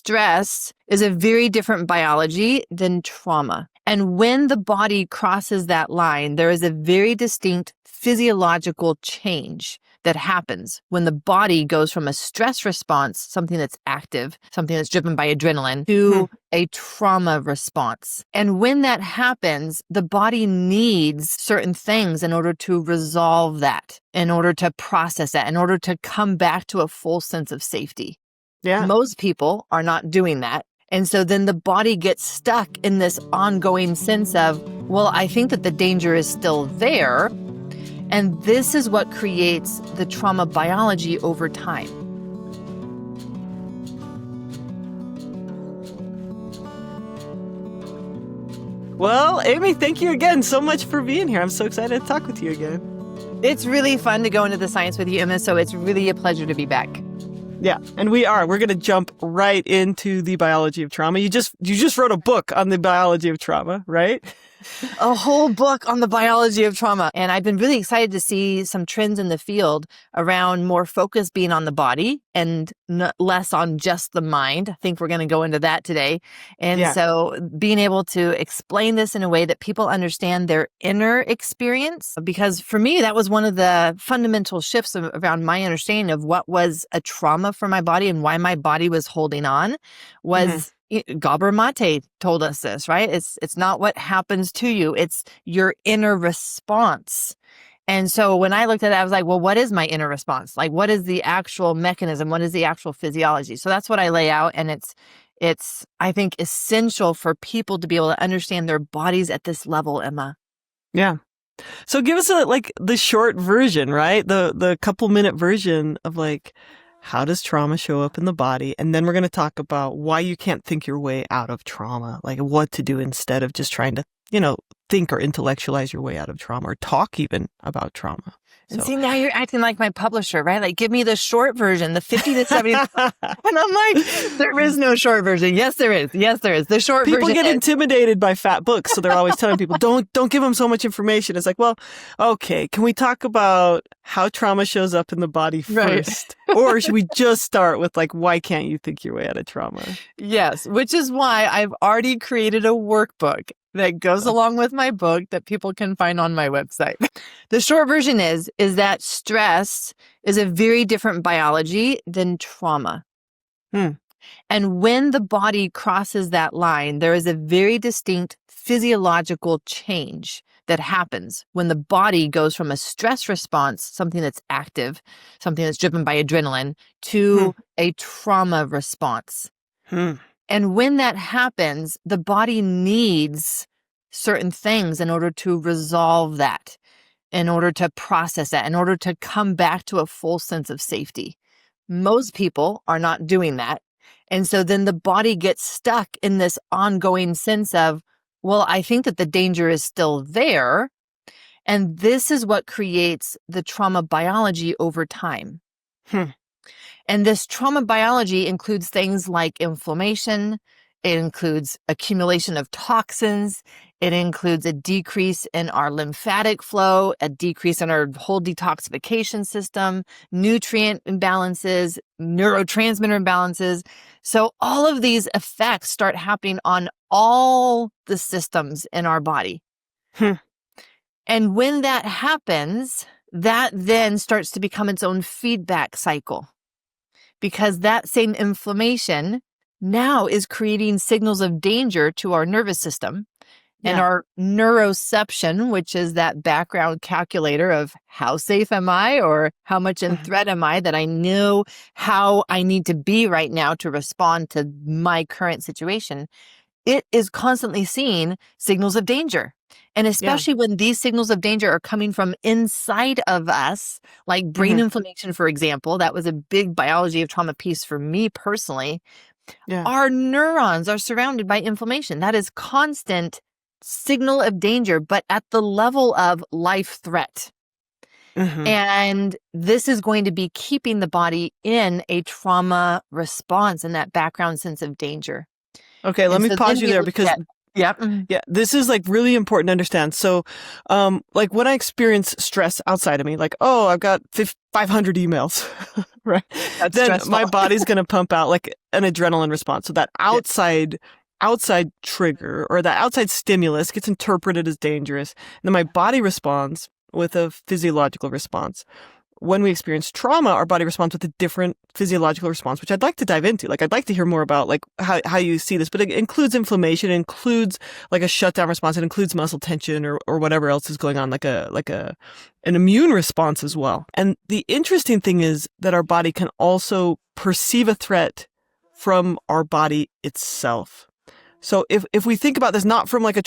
stress is a very different biology than trauma. And when the body crosses that line, there is a very distinct physiological change that happens when the body goes from a stress response, something that's active, something that's driven by adrenaline, to a trauma response. And when that happens, the body needs certain things in order to resolve that, in order to process that, in order to come back to a full sense of safety. Yeah. Most people are not doing that. And so then the body gets stuck in this ongoing sense of, well, I think that the danger is still there. And this is what creates the trauma biology over time. Well, Aimie, thank you again so much for being here. I'm so excited to talk with you again. It's really fun to go into the science with you, Emma, so it's really a pleasure to be back. Yeah, and we're going to jump right into the biology of trauma. You just wrote a book on the biology of trauma, right? A whole book on the biology of trauma. And I've been really excited to see some trends in the field around more focus being on the body and less on just the mind. I think we're going to go into that today. And so being able to explain this in a way that people understand their inner experience, because for me, that was one of the fundamental shifts around my understanding of what was a trauma for my body and why my body was holding on was Gabor Mate told us this, right? It's not what happens to you. It's your inner response. And so when I looked at it, I was like, well, what is my inner response? Like, what is the actual mechanism? What is the actual physiology? So that's what I lay out. And it's I think, essential for people to be able to understand their bodies at this level, Emma. Yeah. So give us the short version, right? The couple minute version of how does trauma show up in the body? And then we're going to talk about why you can't think your way out of trauma, like what to do instead of just trying to, think or intellectualize your way out of trauma or talk even about trauma. And see, now you're acting like my publisher, right? Like, give me the short version, the 50 to 70. And I'm like, there is no short version. Yes, there is. Yes, there is. The short version. People get intimidated by fat books. So they're always telling people, don't give them so much information. It's like, well, okay, can we talk about how trauma shows up in the body first? Right. Or should we just start with why can't you think your way out of trauma? Yes, which is why I've already created a workbook that goes along with my book that people can find on my website. The short version is that stress is a very different biology than trauma. And when the body crosses that line, there is a very distinct physiological change that happens when the body goes from a stress response, something that's active, something that's driven by adrenaline, to a trauma response. And when that happens, the body needs certain things in order to resolve that, in order to process that, in order to come back to a full sense of safety. Most people are not doing that. And so then the body gets stuck in this ongoing sense of, well, I think that the danger is still there. And this is what creates the trauma biology over time. And this trauma biology includes things like inflammation. It includes accumulation of toxins. It includes a decrease in our lymphatic flow, a decrease in our whole detoxification system, nutrient imbalances, neurotransmitter imbalances. So all of these effects start happening on all the systems in our body. And when that happens, that then starts to become its own feedback cycle. Because that same inflammation now is creating signals of danger to our nervous system. And our neuroception, which is that background calculator of how safe am I or how much in threat am I, that I know how I need to be right now to respond to my current situation, it is constantly seeing signals of danger. And especially when these signals of danger are coming from inside of us, like brain inflammation, for example, that was a big biology of trauma piece for me personally. Our neurons are surrounded by inflammation. That is constant signal of danger, but at the level of life threat. And this is going to be keeping the body in a trauma response and that background sense of danger. Okay, let me pause you there because Yep. Yeah, this is like really important to understand. So, like when I experience stress outside of me, like, oh, I've got 500 emails, right? That's Then stressful. my body's going to pump out like an adrenaline response. So that outside trigger or that outside stimulus gets interpreted as dangerous. And then my body responds with a physiological response. When we experience trauma, our body responds with a different physiological response, which I'd like to dive into. Like, I'd like to hear more about like how you see this, but it includes inflammation, it includes like a shutdown response, it includes muscle tension or whatever else is going on, like an immune response as well. And the interesting thing is that our body can also perceive a threat from our body itself. So if we think about this not from like a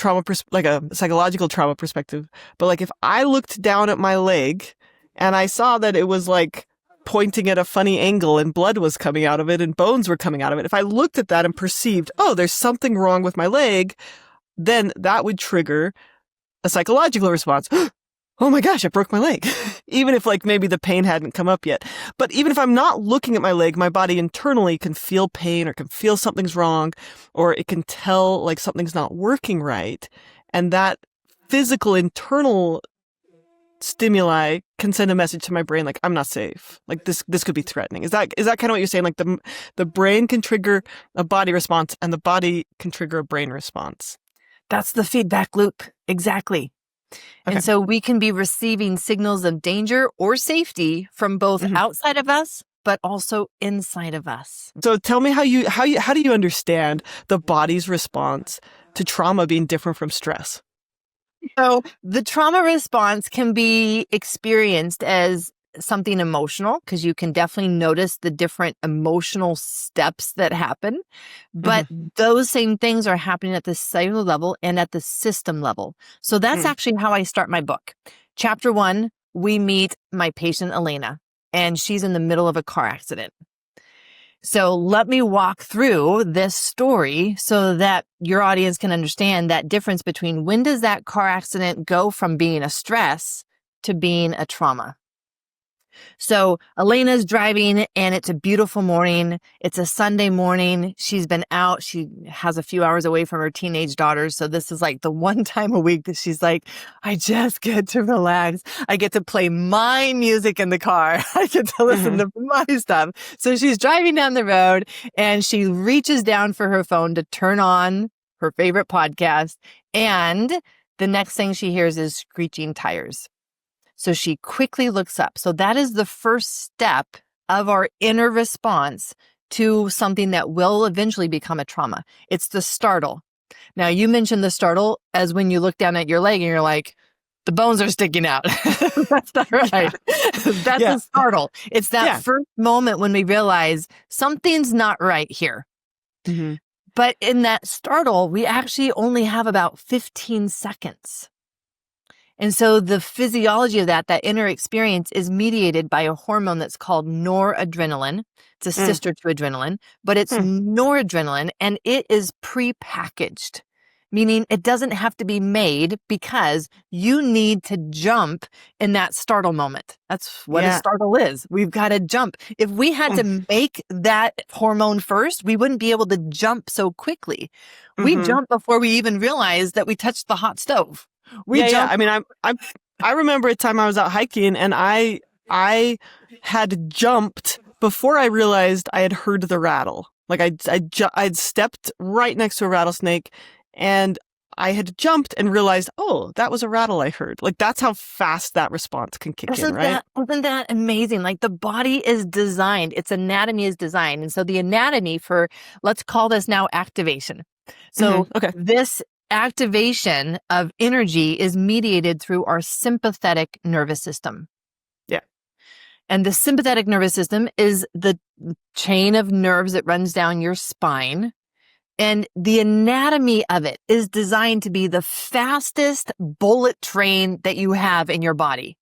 like a psychological trauma perspective, but like if I looked down at my leg and I saw that it was like pointing at a funny angle and blood was coming out of it and bones were coming out of it. If I looked at that and perceived, oh, there's something wrong with my leg, then that would trigger a psychological response. Oh my gosh, I broke my leg. Even if like maybe the pain hadn't come up yet. But even if I'm not looking at my leg, my body internally can feel pain or can feel something's wrong, or it can tell like something's not working right. And that physical internal stimuli can send a message to my brain like I'm not safe. Like this could be threatening. Is that kind of what you're saying? Like the brain can trigger a body response and the body can trigger a brain response. That's the feedback loop. Exactly. Okay. And so we can be receiving signals of danger or safety from both outside of us, but also inside of us. So tell me how do you understand the body's response to trauma being different from stress? So the trauma response can be experienced as something emotional because you can definitely notice the different emotional steps that happen. But those same things are happening at the cellular level and at the system level. So that's actually how I start my book. Chapter 1, we meet my patient, Elena, and she's in the middle of a car accident. So let me walk through this story so that your audience can understand that difference between when does that car accident go from being a stress to being a trauma. So Elena's driving and it's a beautiful morning. It's a Sunday morning. She's been out. She has a few hours away from her teenage daughters. So this is like the one time a week that she's like, I just get to relax. I get to play my music in the car. I get to listen to my stuff. So she's driving down the road and she reaches down for her phone to turn on her favorite podcast. And the next thing she hears is screeching tires. So she quickly looks up. So that is the first step of our inner response to something that will eventually become a trauma. It's the startle. Now, you mentioned the startle as when you look down at your leg and you're like, the bones are sticking out. That's not right. That's a startle. It's that first moment when we realize something's not right here. But in that startle, we actually only have about 15 seconds. And so the physiology of that inner experience is mediated by a hormone that's called noradrenaline. It's a sister to adrenaline, but it's noradrenaline and it is prepackaged, meaning it doesn't have to be made because you need to jump in that startle moment. That's what a startle is. We've got to jump. If we had to make that hormone first, we wouldn't be able to jump so quickly. We jump before we even realize that we touched the hot stove. I mean, I remember a time I was out hiking and I had jumped before I realized I had heard the rattle. Like I'd stepped right next to a rattlesnake and I had jumped and realized, oh, that was a rattle I heard. Like that's how fast that response can kick in, right? Isn't that amazing? Like the body is designed, its anatomy is designed. And so the anatomy for, let's call this now activation. So this activation of energy is mediated through our sympathetic nervous system. Yeah. And the sympathetic nervous system is the chain of nerves that runs down your spine. And the anatomy of it is designed to be the fastest bullet train that you have in your body.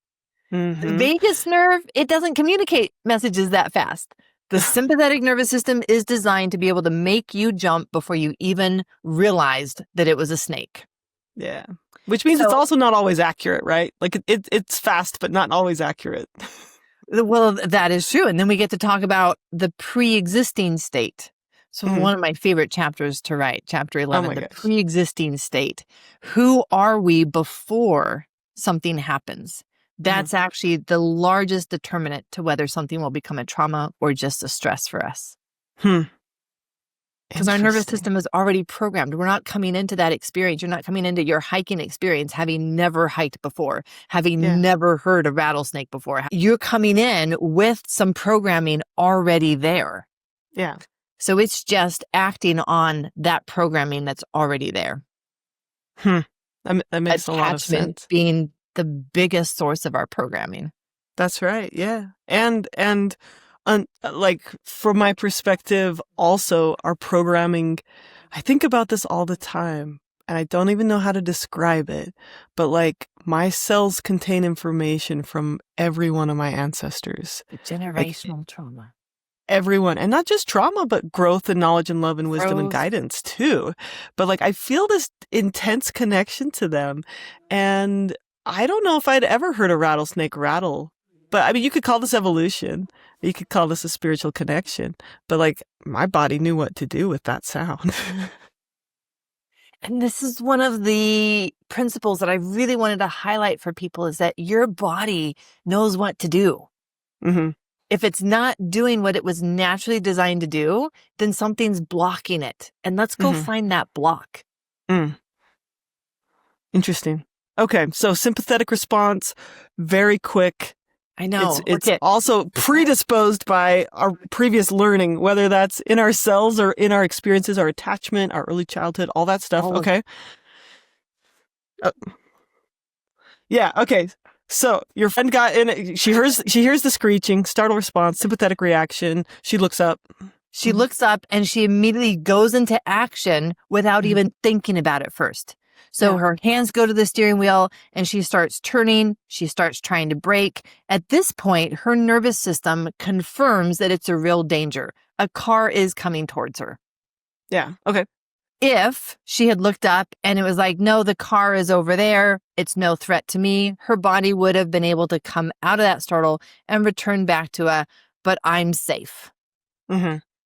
The vagus nerve, it doesn't communicate messages that fast. The sympathetic nervous system is designed to be able to make you jump before you even realized that it was a snake. Yeah. Which means it's also not always accurate, right? Like it's fast, but not always accurate. Well, that is true. And then we get to talk about the pre-existing state. So one of my favorite chapters to write, chapter 11, the gosh. pre-existing state. Who are we before something happens? That's actually the largest determinant to whether something will become a trauma or just a stress for us. Because our nervous system is already programmed. We're not coming into that experience. You're not coming into your hiking experience having never hiked before, having never heard a rattlesnake before. You're coming in with some programming already there. Yeah. So it's just acting on that programming that's already there. That makes a lot of sense. Being the biggest source of our programming. That's right. Yeah. And like from my perspective, also our programming, I think about this all the time and I don't even know how to describe it, but like my cells contain information from every one of my ancestors. Generational trauma. Everyone, and not just trauma, but growth and knowledge and love and wisdom and guidance too. But like, I feel this intense connection to them. And I don't know if I'd ever heard a rattlesnake rattle, but I mean, you could call this evolution. You could call this a spiritual connection, but like my body knew what to do with that sound. And this is one of the principles that I really wanted to highlight for people is that your body knows what to do. If it's not doing what it was naturally designed to do, then something's blocking it. And let's go find that block. Interesting. Okay. So sympathetic response, very quick. I know. It's also predisposed by our previous learning, whether that's in our cells or in our experiences, our attachment, our early childhood, all that stuff. Okay. Yeah. Okay. So your friend got in, she hears the screeching, startle response, sympathetic reaction. She looks up. She looks up and she immediately goes into action without even thinking about it first. So her hands go to the steering wheel and she starts turning. She starts trying to brake. At this point, her nervous system confirms that it's a real danger. A car is coming towards her. Yeah. Okay. If she had looked up and it was like, no, the car is over there, it's no threat to me, her body would have been able to come out of that startle and return back to but I'm safe.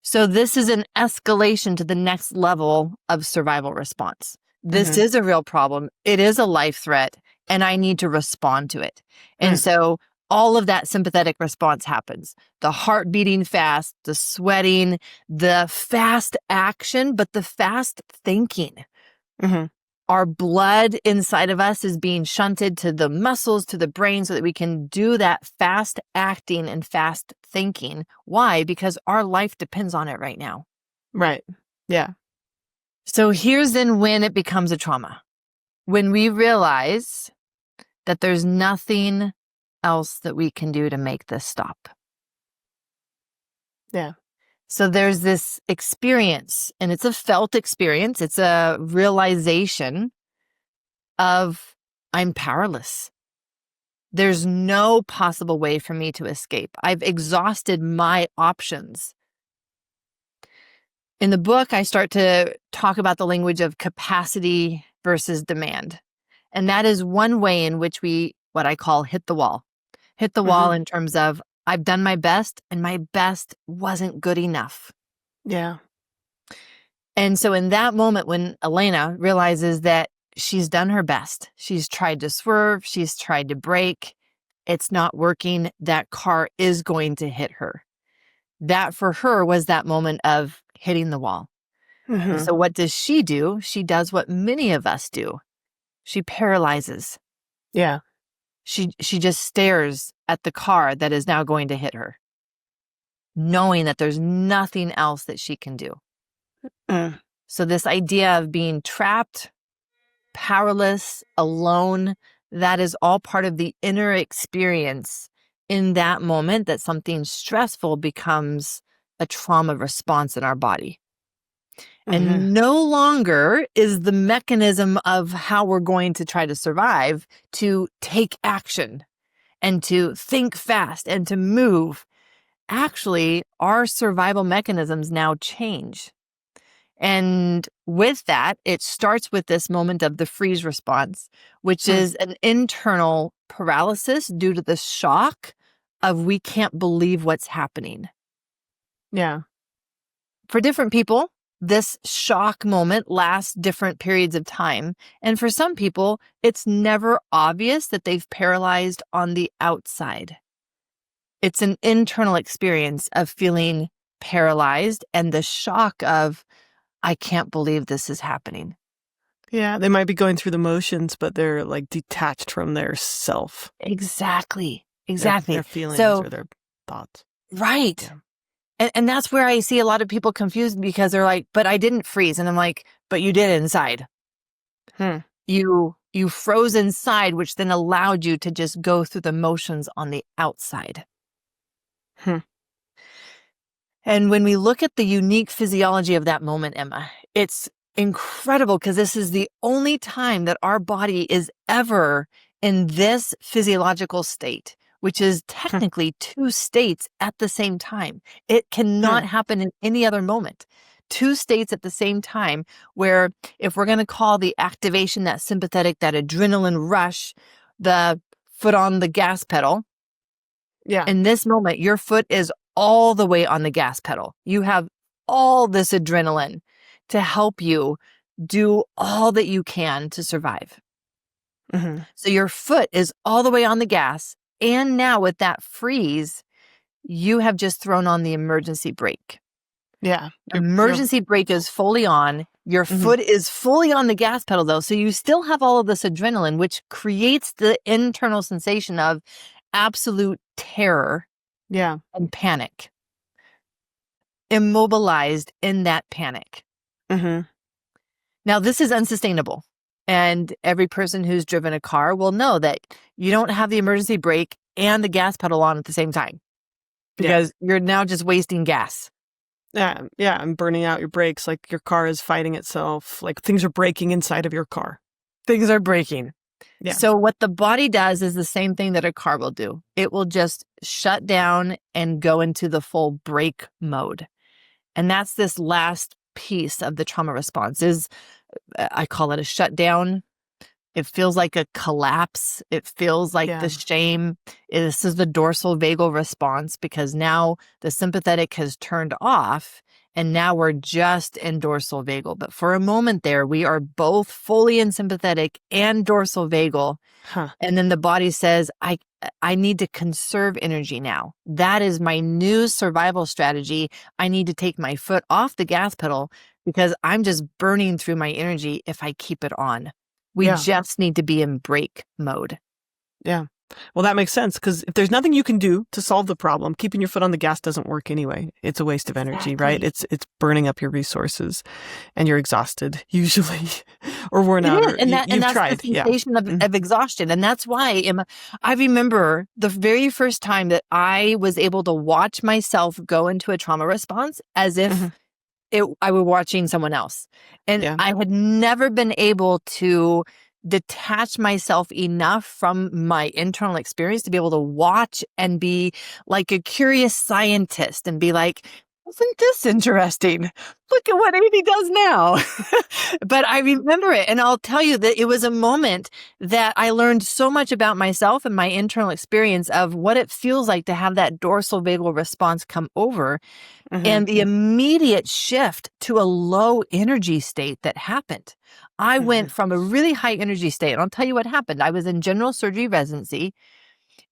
So this is an escalation to the next level of survival response. This is a real problem. It is a life threat, and I need to respond to it. And so all of that sympathetic response happens. The heart beating fast, the sweating, the fast action, but the fast thinking. Our blood inside of us is being shunted to the muscles, to the brain, so that we can do that fast acting and fast thinking. Why? Because our life depends on it right now. Right. Yeah. So here's then when it becomes a trauma. When we realize that there's nothing else that we can do to make this stop. Yeah. So there's this experience, and it's a felt experience. It's a realization of I'm powerless. There's no possible way for me to escape. I've exhausted my options. In the book, I start to talk about the language of capacity versus demand. And that is one way in which we, what I call, hit the wall. Hit the wall in terms of I've done my best and my best wasn't good enough. Yeah. And so in that moment when Elena realizes that she's done her best, she's tried to swerve, she's tried to brake, it's not working, that car is going to hit her. That for her was that moment of hitting the wall. So what does she do? She does what many of us do. She paralyzes. Yeah. She just stares at the car that is now going to hit her, knowing that there's nothing else that she can do. So this idea of being trapped, powerless, alone, that is all part of the inner experience in that moment that something stressful becomes a trauma response in our body. And no longer is the mechanism of how we're going to try to survive to take action and to think fast and to move. Actually, our survival mechanisms now change. And with that, it starts with this moment of the freeze response, which is an internal paralysis due to the shock of we can't believe what's happening. Yeah. For different people, this shock moment lasts different periods of time. And for some people, it's never obvious that they've paralyzed on the outside. It's an internal experience of feeling paralyzed and the shock of, I can't believe this is happening. Yeah, they might be going through the motions, but they're like detached from their self. Exactly. Their feelings or their thoughts. Right. Yeah. And that's where I see a lot of people confused because they're like, but I didn't freeze. And I'm like, but you did inside. You froze inside, which then allowed you to just go through the motions on the outside. And when we look at the unique physiology of that moment, Emma, it's incredible because this is the only time that our body is ever in this physiological state, which is technically two states at the same time. It cannot happen in any other moment. Two states at the same time where if we're going to call the activation, that sympathetic, that adrenaline rush, the foot on the gas pedal. Yeah. In this moment, your foot is all the way on the gas pedal. You have all this adrenaline to help you do all that you can to survive. So your foot is all the way on the gas. And now with that freeze, you have just thrown on the emergency brake. Yeah. Emergency brake is fully on. Your foot is fully on the gas pedal though. So you still have all of this adrenaline, which creates the internal sensation of absolute terror and panic. Immobilized in that panic. Now, this is unsustainable. And every person who's driven a car will know that you don't have the emergency brake and the gas pedal on at the same time because you're now just wasting gas. Yeah, and burning out your brakes, like your car is fighting itself, like things are breaking inside of your car. Things are breaking. Yeah. So what the body does is the same thing that a car will do. It will just shut down and go into the full brake mode. And that's this last piece of the trauma response is, I call it a shutdown. It feels like a collapse. It feels like the shame. This is the dorsal vagal response because now the sympathetic has turned off and now we're just in dorsal vagal. But for a moment there, we are both fully in sympathetic and dorsal vagal. And then the body says, I need to conserve energy now. That is my new survival strategy. I need to take my foot off the gas pedal because I'm just burning through my energy if I keep it on. We just need to be in brake mode. Yeah. Well, that makes sense because if there's nothing you can do to solve the problem, keeping your foot on the gas doesn't work anyway. It's a waste of energy, right? It's burning up your resources and you're exhausted usually or worn out. Or and that's tried. the sensation of exhaustion. And that's why I remember the very first time that I was able to watch myself go into a trauma response as if I were watching someone else. And I had never been able to detach myself enough from my internal experience to be able to watch and be like a curious scientist and be like, isn't this interesting? Look at what Aimie does now. But I remember it. And I'll tell you that it was a moment that I learned so much about myself and my internal experience of what it feels like to have that dorsal vagal response come over and the immediate shift to a low energy state that happened. I went from a really high energy state. And I'll tell you what happened. I was in general surgery residency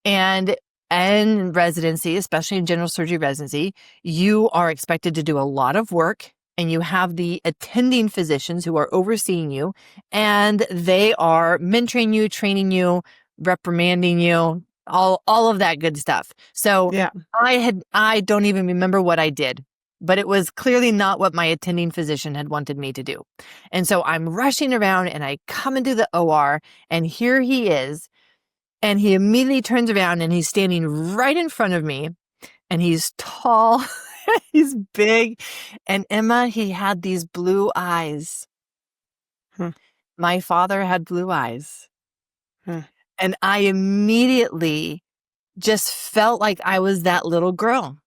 and residency, especially in general surgery residency, you are expected to do a lot of work and you have the attending physicians who are overseeing you and they are mentoring you, training you, reprimanding you, all of that good stuff. So I don't even remember what I did, but it was clearly not what my attending physician had wanted me to do. And so I'm rushing around and I come into the OR and here he is. And he immediately turns around and he's standing right in front of me and he's tall, he's big. And Emma, he had these blue eyes. My father had blue eyes. And I immediately just felt like I was that little girl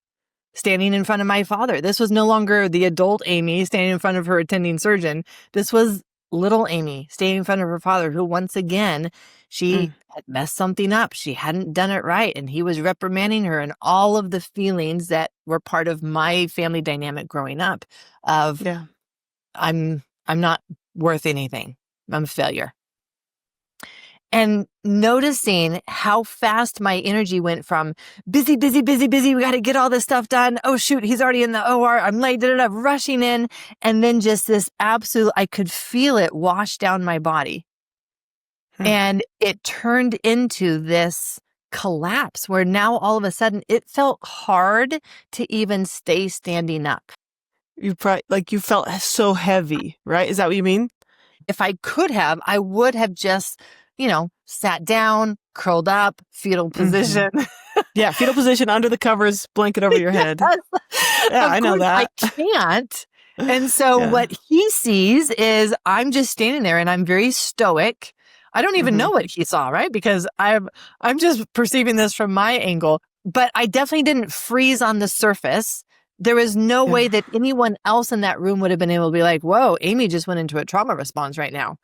standing in front of my father. This was no longer the adult Aimie standing in front of her attending surgeon. This was little Aimie standing in front of her father, who once again, She Mm. had messed something up. She hadn't done it right. And he was reprimanding her, and all of the feelings that were part of my family dynamic growing up of Yeah. I'm not worth anything. I'm a failure. And noticing how fast my energy went from busy, busy, busy, busy. We got to get all this stuff done. Oh, shoot. He's already in the OR. I'm late. Rushing in. And then just this absolute, I could feel it wash down my body. And it turned into this collapse where now all of a sudden it felt hard to even stay standing up. You felt so heavy, right? Is that what you mean? If I could have, I would have just, sat down, curled up, fetal position. Yeah, fetal position under the covers, blanket over your head. Yes. Yeah, I know that. I can't. And so what he sees is I'm just standing there and I'm very stoic. I don't even know what he saw, right? Because I'm just perceiving this from my angle, but I definitely didn't freeze on the surface. There was no way that anyone else in that room would have been able to be like, whoa, Aimie just went into a trauma response right now.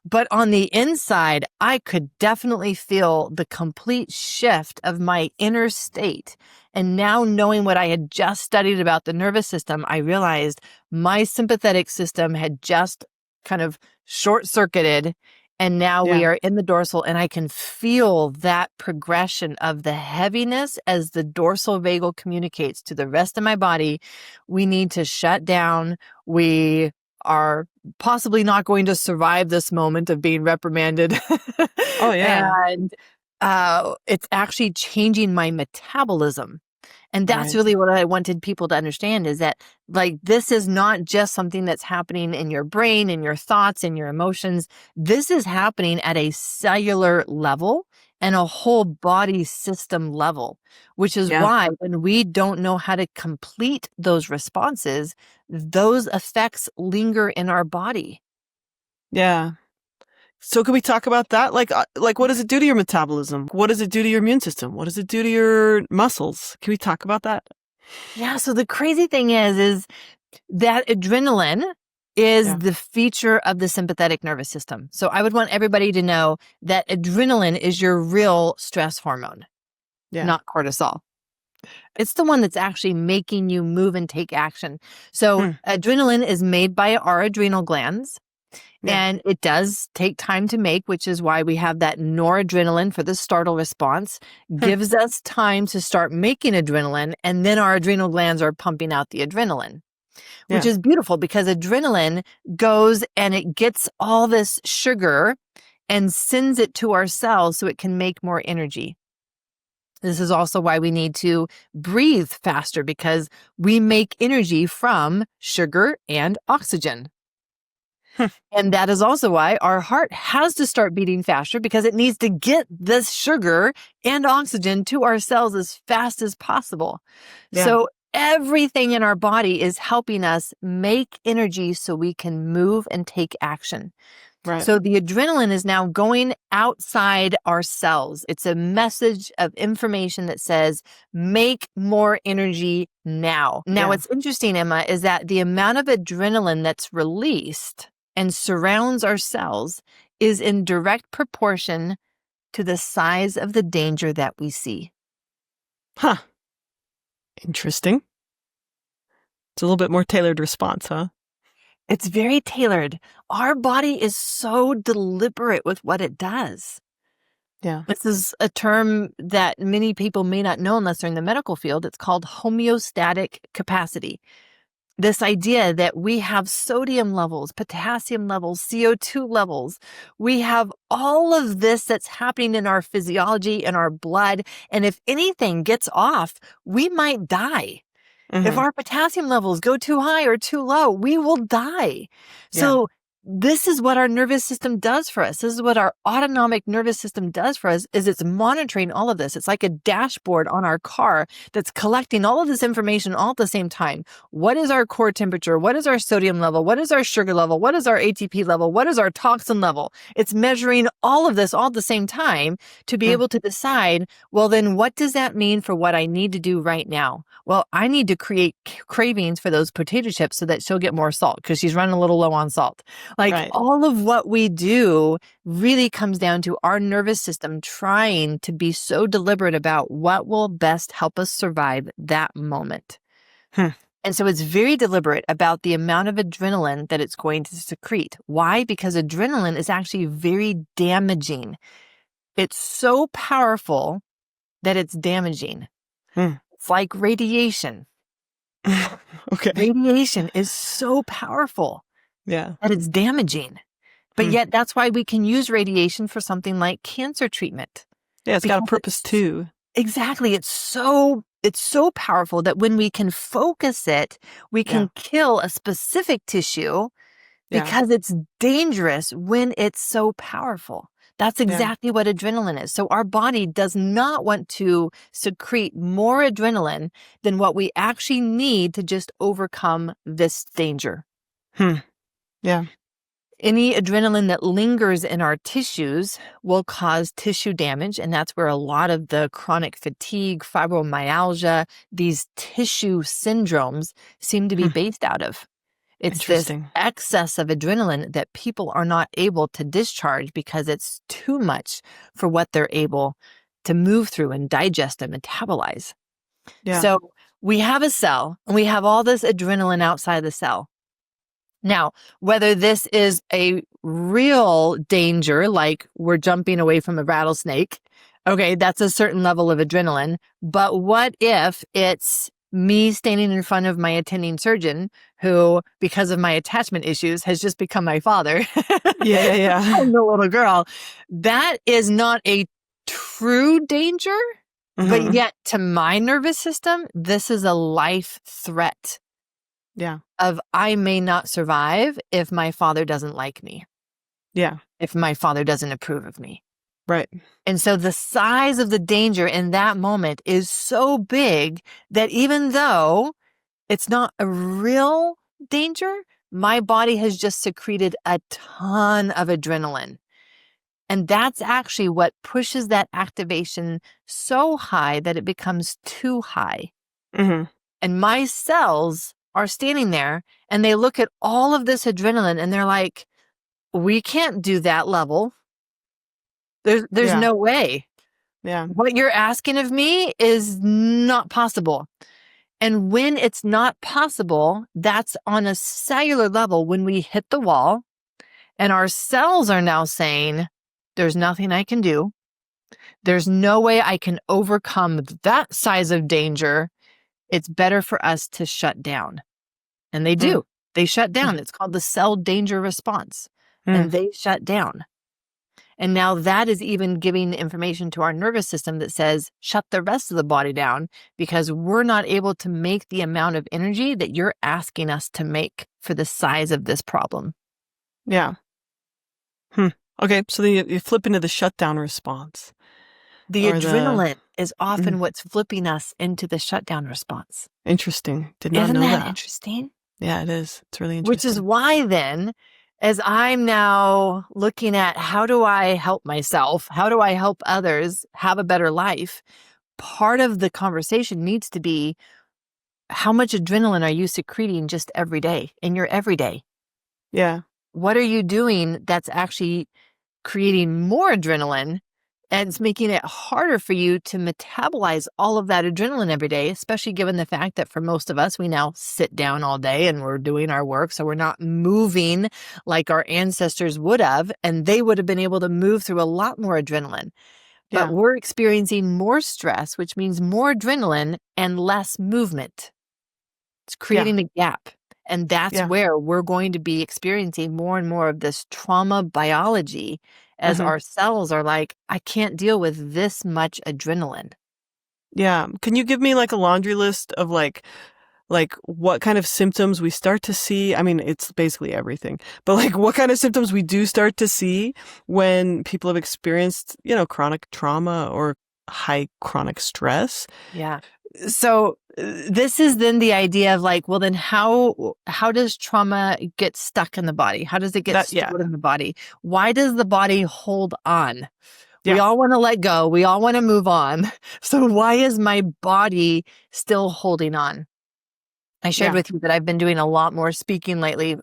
But on the inside, I could definitely feel the complete shift of my inner state. And now knowing what I had just studied about the nervous system, I realized my sympathetic system had just kind of short-circuited. And now we are in the dorsal, and I can feel that progression of the heaviness as the dorsal vagal communicates to the rest of my body. We need to shut down. We are possibly not going to survive this moment of being reprimanded. Oh, yeah. And it's actually changing my metabolism. And that's Right. really what I wanted people to understand, is that this is not just something that's happening in your brain, in your thoughts, in your emotions. This is happening at a cellular level and a whole body system level, which is why when we don't know how to complete those responses, those effects linger in our body. Yeah. So can we talk about that? Like what does it do to your metabolism? What does it do to your immune system? What does it do to your muscles? Can we talk about that? Yeah. So the crazy thing is that adrenaline is the feature of the sympathetic nervous system. So I would want everybody to know that adrenaline is your real stress hormone, not cortisol. It's the one that's actually making you move and take action. So adrenaline is made by our adrenal glands. And it does take time to make, which is why we have that noradrenaline for the startle response, gives us time to start making adrenaline, and then our adrenal glands are pumping out the adrenaline, which is beautiful because adrenaline goes and it gets all this sugar and sends it to our cells so it can make more energy. This is also why we need to breathe faster, because we make energy from sugar and oxygen. And that is also why our heart has to start beating faster, because it needs to get this sugar and oxygen to our cells as fast as possible. So everything in our body is helping us make energy so we can move and take action. Right. So the adrenaline is now going outside our cells. It's a message of information that says, make more energy now. Now, what's interesting, Emma, is that the amount of adrenaline that's released and surrounds our cells is in direct proportion to the size of the danger that we see. Huh. Interesting. It's a little bit more tailored response, huh? It's very tailored. Our body is so deliberate with what it does. Yeah. This is a term that many people may not know unless they're in the medical field. It's called homeostatic capacity. This idea that we have sodium levels, potassium levels, CO2 levels. We have all of this that's happening in our physiology and our blood. And if anything gets off, we might die. If our potassium levels go too high or too low, we will die. So this is what our nervous system does for us. This is what our autonomic nervous system does for us, is it's monitoring all of this. It's like a dashboard on our car that's collecting all of this information all at the same time. What is our core temperature? What is our sodium level? What is our sugar level? What is our ATP level? What is our toxin level? It's measuring all of this all at the same time to be able to decide, well, then what does that mean for what I need to do right now? Well, I need to create cravings for those potato chips so that she'll get more salt because she's running a little low on salt. Like Right. all of what we do really comes down to our nervous system trying to be so deliberate about what will best help us survive that moment. Hmm. And so it's very deliberate about the amount of adrenaline that it's going to secrete. Why? Because adrenaline is actually very damaging. It's so powerful that it's damaging. Hmm. It's like radiation. Okay. Radiation is so powerful Yeah. that it's damaging. But yet that's why we can use radiation for something like cancer treatment. Yeah, it's got a Because purpose too. Exactly. It's so powerful that when we can focus it, we can kill a specific tissue because it's dangerous when it's so powerful. That's exactly what adrenaline is. So our body does not want to secrete more adrenaline than what we actually need to just overcome this danger. Yeah. Any adrenaline that lingers in our tissues will cause tissue damage, and that's where a lot of the chronic fatigue, fibromyalgia, these tissue syndromes seem to be based out of. It's this Interesting. excess of adrenaline that people are not able to discharge because it's too much for what they're able to move through and digest and metabolize. Yeah. So we have a cell, and we have all this adrenaline outside the cell. Now, whether this is a real danger, like we're jumping away from a rattlesnake, okay, that's a certain level of adrenaline. But what if it's me standing in front of my attending surgeon who, because of my attachment issues, has just become my father? Yeah. I'm the little girl. That is not a true danger, but yet to my nervous system, this is a life threat. Yeah. Of I may not survive if my father doesn't like me. Yeah. If my father doesn't approve of me. Right. And so the size of the danger in that moment is so big that even though it's not a real danger, my body has just secreted a ton of adrenaline. And that's actually what pushes that activation so high that it becomes too high. And my cells are standing there and they look at all of this adrenaline and they're like, we can't do that level. There's no way. Yeah. What you're asking of me is not possible. And when it's not possible, that's on a cellular level when we hit the wall and our cells are now saying, there's nothing I can do. There's no way I can overcome that size of danger. It's better for us to shut down. And they do. They shut down. It's called the cell danger response. And they shut down. And now that is even giving information to our nervous system that says, shut the rest of the body down because we're not able to make the amount of energy that you're asking us to make for the size of this problem. Yeah. Okay, so then you flip into the shutdown response. The adrenaline is often what's flipping us into the shutdown response. Interesting. Did not Isn't know that that. interesting? Yeah, it is. It's really interesting. Which is why then, as I'm now looking at how do I help myself, how do I help others have a better life, part of the conversation needs to be how much adrenaline are you secreting just every day in your everyday? Yeah. What are you doing that's actually creating more adrenaline and it's making it harder for you to metabolize all of that adrenaline every day, especially given the fact that for most of us, we now sit down all day and we're doing our work. So we're not moving like our ancestors would have, and they would have been able to move through a lot more adrenaline. But we're experiencing more stress, which means more adrenaline and less movement. It's creating a gap. And that's where we're going to be experiencing more and more of this trauma biology as our cells are like, I can't deal with this much adrenaline. Yeah. Can you give me like a laundry list of like what kind of symptoms we start to see? I mean, it's basically everything, but like what kind of symptoms we do start to see when people have experienced, chronic trauma or high chronic stress? Yeah. So this is then the idea of like, well, then how does trauma get stuck in the body? How does it get stored in the body? Why does the body hold on? Yeah. We all want to let go. We all want to move on. So why is my body still holding on? I shared with you that I've been doing a lot more speaking lately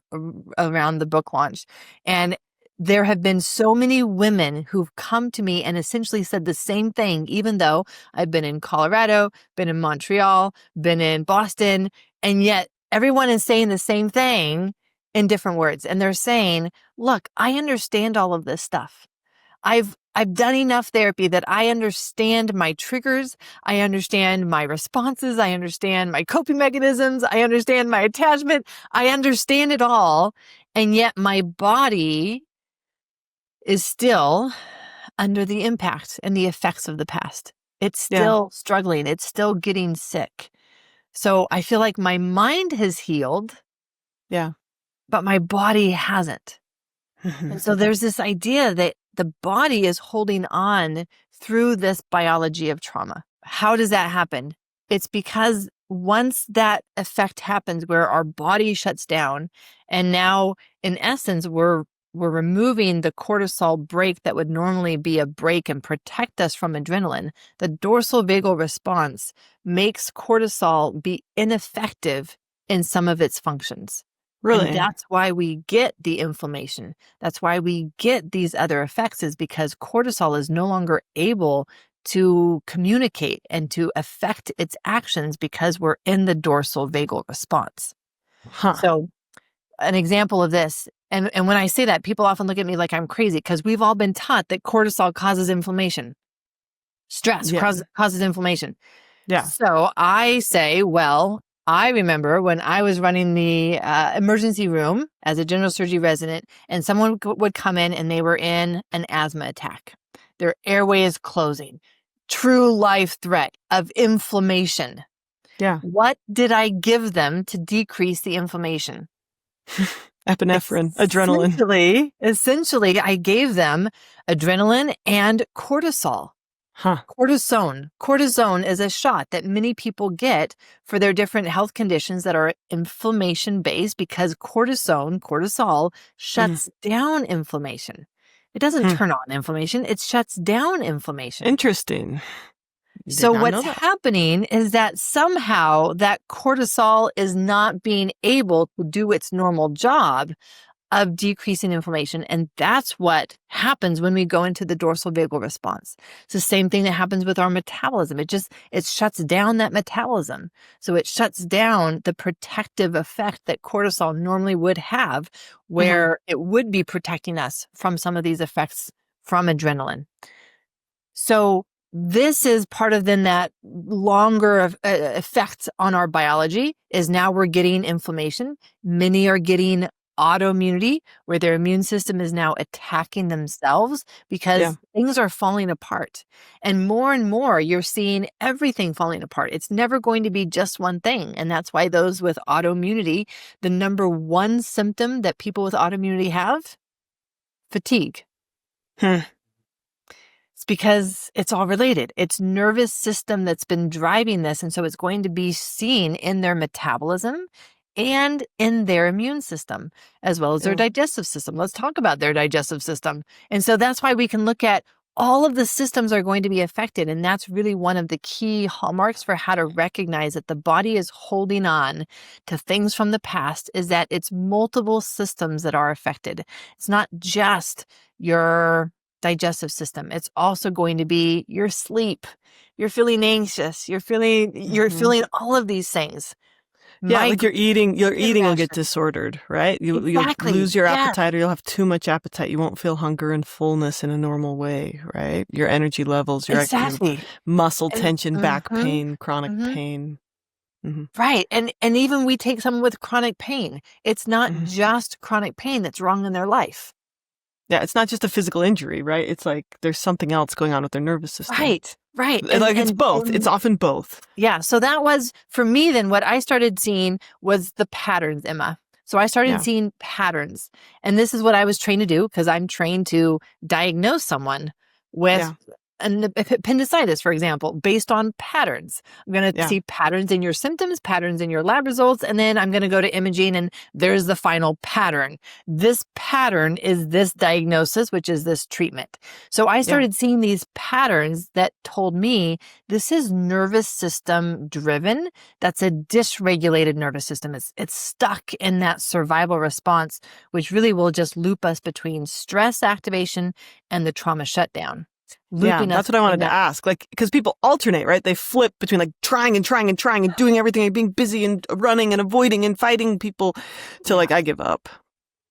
around the book launch. And there have been so many women who've come to me and essentially said the same thing, even though I've been in Colorado, been in Montreal, been in Boston, and yet everyone is saying the same thing in different words. And they're saying, look, I understand all of this stuff. I've done enough therapy that I understand my triggers. I understand my responses. I understand my coping mechanisms. I understand my attachment. I understand it all. And yet my body is still under the impact and the effects of the past. It's still struggling. It's still getting sick. So I feel like my mind has healed. Yeah. But my body hasn't. And so there's this idea that the body is holding on through this biology of trauma. How does that happen? It's because once that effect happens where our body shuts down, and now in essence, we're removing the cortisol brake that would normally be a brake and protect us from adrenaline. The dorsal vagal response makes cortisol be ineffective in some of its functions. Really? And that's why we get the inflammation. That's why we get these other effects, is because cortisol is no longer able to communicate and to affect its actions because we're in the dorsal vagal response. So an example of this, and when I say that, people often look at me like I'm crazy because we've all been taught that cortisol causes inflammation. Stress causes inflammation. Yeah. So I say, well, I remember when I was running the emergency room as a general surgery resident, and someone would come in and they were in an asthma attack. Their airway is closing. True life threat of inflammation. Yeah. What did I give them to decrease the inflammation? Epinephrine, adrenaline. Essentially, I gave them adrenaline and cortisol. Cortisone. Cortisone is a shot that many people get for their different health conditions that are inflammation-based, because cortisol shuts down inflammation. It doesn't turn on inflammation. It shuts down inflammation. Interesting. So what's happening is that somehow that cortisol is not being able to do its normal job of decreasing inflammation. And that's what happens when we go into the dorsal vagal response. It's the same thing that happens with our metabolism. It shuts down that metabolism. So it shuts down the protective effect that cortisol normally would have, where it would be protecting us from some of these effects from adrenaline. So this is part of then that longer effect on our biology, is now we're getting inflammation. Many are getting autoimmunity, where their immune system is now attacking themselves because things are falling apart. And more, you're seeing everything falling apart. It's never going to be just one thing. And that's why those with autoimmunity, the number one symptom that people with autoimmunity have, fatigue. It's because it's all related. It's nervous system that's been driving this. And so it's going to be seen in their metabolism and in their immune system, as well as their digestive system. Let's talk about their digestive system. And so that's why we can look at all of the systems are going to be affected. And that's really one of the key hallmarks for how to recognize that the body is holding on to things from the past, is that it's multiple systems that are affected. It's not just your digestive system. It's also going to be your sleep. You're feeling anxious. You're feeling all of these things. Yeah, like your eating will get disordered, right? You'll lose your appetite, or you'll have too much appetite. You won't feel hunger and fullness in a normal way, right? Your energy levels, your muscle tension, back pain, chronic pain. Right. And even we take someone with chronic pain. It's not just chronic pain that's wrong in their life. Yeah, it's not just a physical injury, right? It's like there's something else going on with their nervous system. Right. It's both. It's often both. Yeah. So that was, for me then, what I started seeing was the patterns, Emma. So I started seeing patterns. And this is what I was trained to do, because I'm trained to diagnose someone with appendicitis, for example, based on patterns. I'm going to see patterns in your symptoms, patterns in your lab results, and then I'm going to go to imaging and there's the final pattern. This pattern is this diagnosis, which is this treatment. So I started seeing these patterns that told me this is nervous system driven. That's a dysregulated nervous system. It's stuck in that survival response, which really will just loop us between stress activation and the trauma shutdown. That's what I wanted to ask. Like, because people alternate, right? They flip between like trying and doing everything and being busy and running and avoiding and fighting people to like, I give up.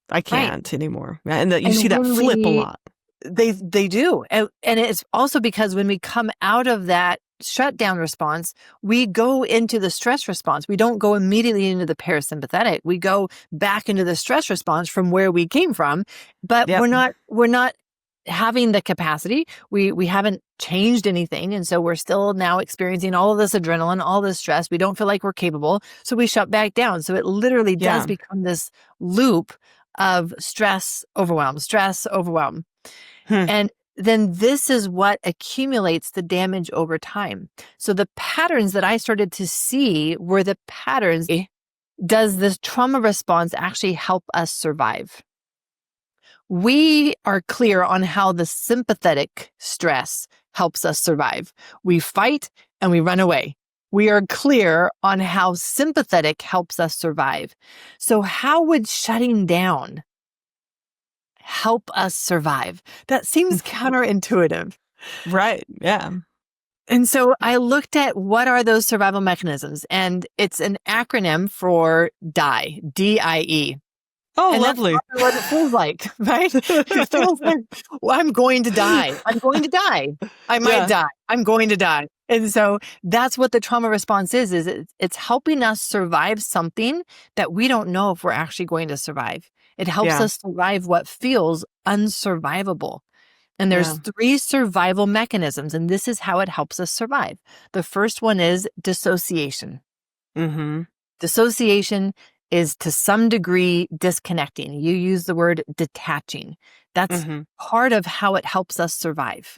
I can't anymore. And you see that flip a lot. They do. And it's also because when we come out of that shutdown response, we go into the stress response. We don't go immediately into the parasympathetic. We go back into the stress response from where we came from, but we're not having the capacity. We haven't changed anything. And so we're still now experiencing all of this adrenaline, all this stress. We don't feel like we're capable. So we shut back down. So it literally does become this loop of stress, overwhelm. And then this is what accumulates the damage over time. So the patterns that I started to see were the patterns. Does this trauma response actually help us survive? We are clear on how the sympathetic stress helps us survive. We fight and we run away. We are clear on how sympathetic helps us survive. So how would shutting down help us survive? That seems counterintuitive. Right. Yeah. And so I looked at what are those survival mechanisms, and it's an acronym for DIE, D-I-E. Oh, and lovely. That's what it feels like, right? It feels like, well, I'm going to die. I'm going to die. I might die. I'm going to die. And so that's what the trauma response is it's helping us survive something that we don't know if we're actually going to survive. It helps us survive what feels unsurvivable. And there's 3 survival mechanisms, and this is how it helps us survive. The first one is dissociation. Dissociation is to some degree disconnecting. You use the word detaching. That's part of how it helps us survive.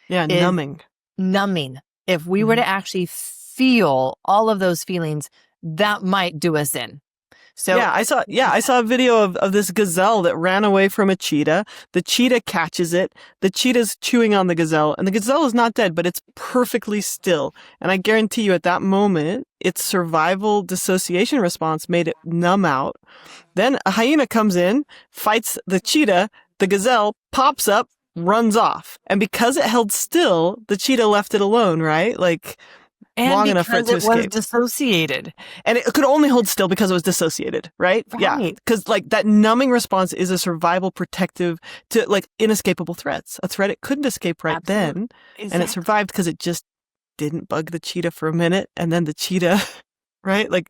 Yeah, numbing. Numbing. If we were to actually feel all of those feelings, that might do us in. So I saw a video of this gazelle that ran away from a cheetah. The cheetah catches it. The cheetah's chewing on the gazelle, and the gazelle is not dead, but it's perfectly still. And I guarantee you at that moment, its survival dissociation response made it numb out. Then a hyena comes in, fights the cheetah, the gazelle pops up, runs off. And because it held still, the cheetah left it alone, right? Like, long enough for it to escape. And because it was dissociated. And it could only hold still because it was dissociated, right? Yeah. Because like that numbing response is a survival protective to like inescapable threats. A threat it couldn't escape then. Exactly. And it survived because it just didn't bug the cheetah for a minute. And then the cheetah, right? Like,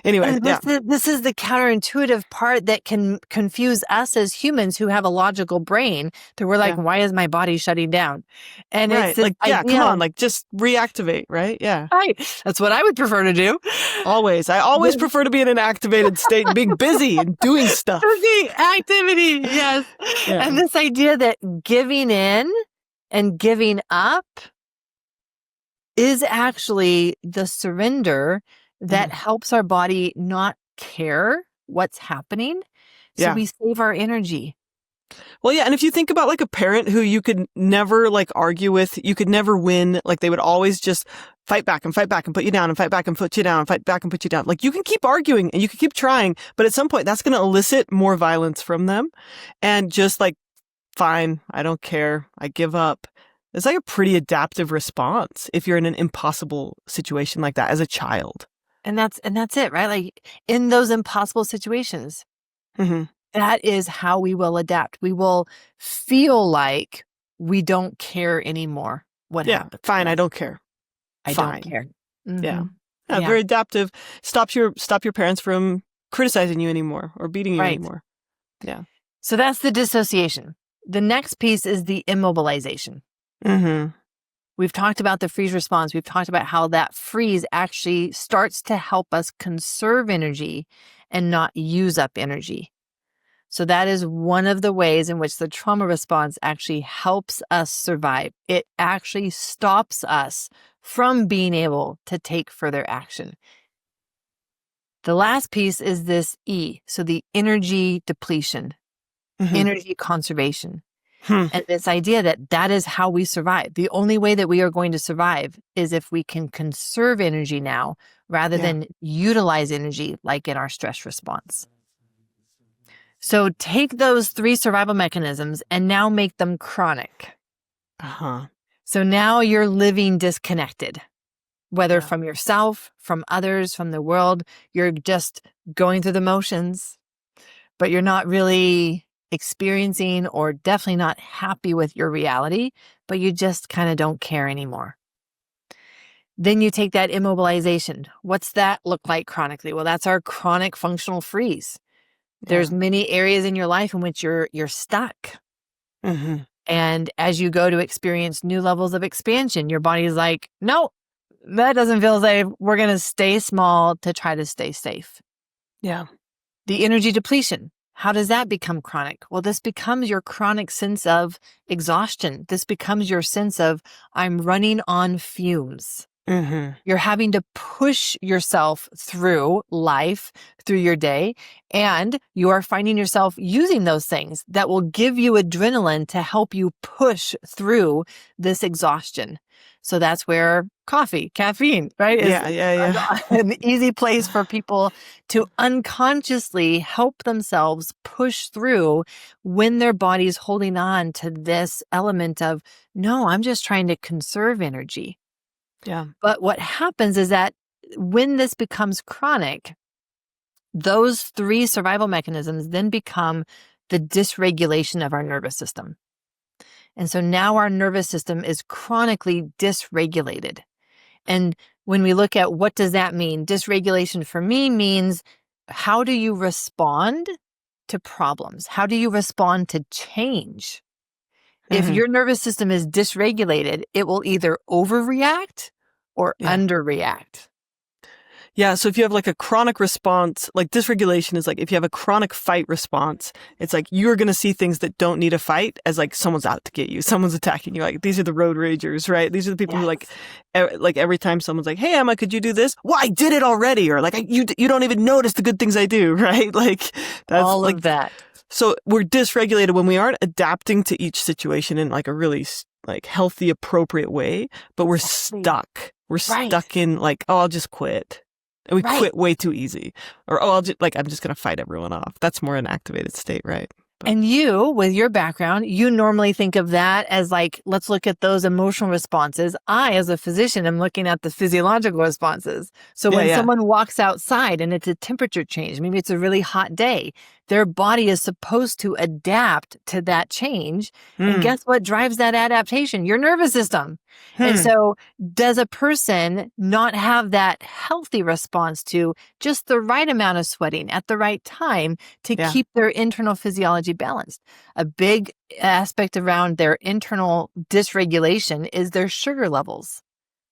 anyway. This is the counterintuitive part that can confuse us as humans who have a logical brain that we're like, why is my body shutting down? And it's like, come on, like just reactivate, right? Yeah. Right. That's what I would prefer to do. Always. I always prefer to be in an activated state and being busy and doing stuff. Busy activity. Yes. Yeah. And this idea that giving in and giving up is actually the surrender that helps our body not care what's happening. So we save our energy. Well, yeah. And if you think about like a parent who you could never like argue with, you could never win. Like they would always just fight back and put you down and fight back and put you down and fight back and put you down. Like you can keep arguing and you can keep trying, but at some point that's going to elicit more violence from them. And just like, fine, I don't care. I give up. It's like a pretty adaptive response if you're in an impossible situation like that as a child. And that's it, right? Like in those impossible situations, that is how we will adapt. We will feel like we don't care anymore. What happened? Fine, I don't care. I don't care. Yeah, very adaptive. Stops your parents from criticizing you anymore or beating you anymore. Yeah. So that's the dissociation. The next piece is the immobilization. We've talked about the freeze response. We've talked about how that freeze actually starts to help us conserve energy and not use up energy. So that is one of the ways in which the trauma response actually helps us survive. It actually stops us from being able to take further action. The last piece is this E, so the energy depletion, energy conservation. And this idea that that is how we survive. The only way that we are going to survive is if we can conserve energy now rather than utilize energy like in our stress response. So take those 3 survival mechanisms and now make them chronic. So now you're living disconnected, whether from yourself, from others, from the world. You're just going through the motions, but you're not really experiencing or definitely not happy with your reality, but you just kind of don't care anymore. Then you take that immobilization. What's that look like chronically? Well, that's our chronic functional freeze. There's many areas in your life in which you're stuck. And as you go to experience new levels of expansion, your body's like, no, that doesn't feel safe. We're going to stay small to try to stay safe. Yeah. The energy depletion. How does that become chronic? Well, this becomes your chronic sense of exhaustion. This becomes your sense of, I'm running on fumes. You're having to push yourself through life, through your day, and you are finding yourself using those things that will give you adrenaline to help you push through this exhaustion. So that's where coffee, caffeine, right? Is an easy place for people to unconsciously help themselves push through when their body's holding on to this element of, no, I'm just trying to conserve energy. Yeah. But what happens is that when this becomes chronic, those 3 survival mechanisms then become the dysregulation of our nervous system. And so now our nervous system is chronically dysregulated. And when we look at what does that mean? Dysregulation for me means, how do you respond to problems? How do you respond to change? If your nervous system is dysregulated, it will either overreact or underreact. Yeah, so if you have like a chronic response, like dysregulation is like if you have a chronic fight response, it's like you're going to see things that don't need a fight as like someone's out to get you, someone's attacking you. Like these are the road ragers, right? These are the people who like every time someone's like, "Hey Emma, could you do this?" "Well, I did it already," or like you don't even notice the good things I do, right? Like that's all like of that. So we're dysregulated when we aren't adapting to each situation in like a really like healthy, appropriate way, but we're stuck. We're stuck in like, oh, I'll just quit. And we quit way too easy. Or, oh, I'm just going to fight everyone off. That's more an activated state, right? But. And you, with your background, you normally think of that as like, let's look at those emotional responses. I, as a physician, am looking at the physiological responses. So when someone walks outside and it's a temperature change, maybe it's a really hot day, their body is supposed to adapt to that change. And guess what drives that adaptation? Your nervous system. And so does a person not have that healthy response to just the right amount of sweating at the right time to keep their internal physiology balanced? A big aspect around their internal dysregulation is their sugar levels.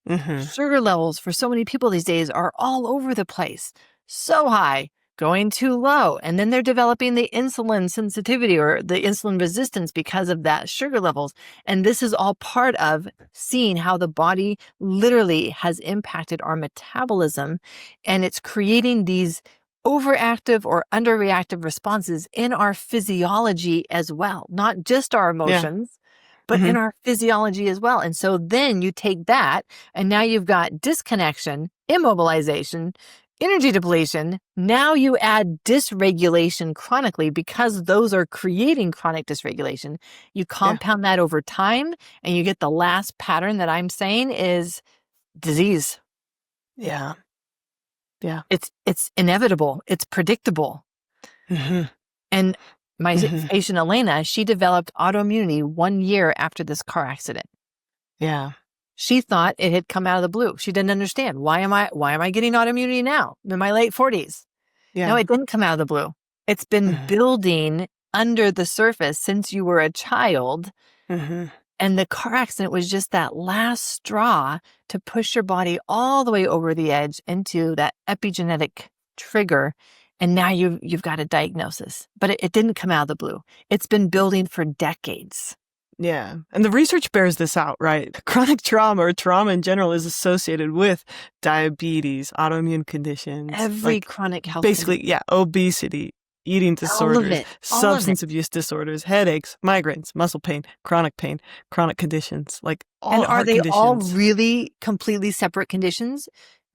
Sugar levels for so many people these days are all over the place. So high, going too low. And then they're developing the insulin sensitivity or the insulin resistance because of that sugar levels. And this is all part of seeing how the body literally has impacted our metabolism. And it's creating these overactive or underreactive responses in our physiology as well, not just our emotions, but in our physiology as well. And so then you take that and now you've got disconnection, immobilization, energy depletion. Now you add dysregulation chronically because those are creating chronic dysregulation. You compound that over time and you get the last pattern that I'm saying is disease. Yeah. It's inevitable. It's predictable. And my patient Elena, she developed autoimmunity 1 year after this car accident. Yeah. She thought it had come out of the blue. She didn't understand. Why am I getting autoimmunity now in my late 40s? Yeah. No, it didn't come out of the blue. It's been building under the surface since you were a child. And the car accident was just that last straw to push your body all the way over the edge into that epigenetic trigger. and now you've got a diagnosis. But it didn't come out of the blue. It's been building for decades. Yeah. And the research bears this out, right? Chronic trauma or trauma in general is associated with diabetes, autoimmune conditions. Every chronic health basically, condition. obesity, eating disorders, substance abuse disorders, headaches, migraines, muscle pain, chronic conditions, like all And are they conditions. all really completely separate conditions?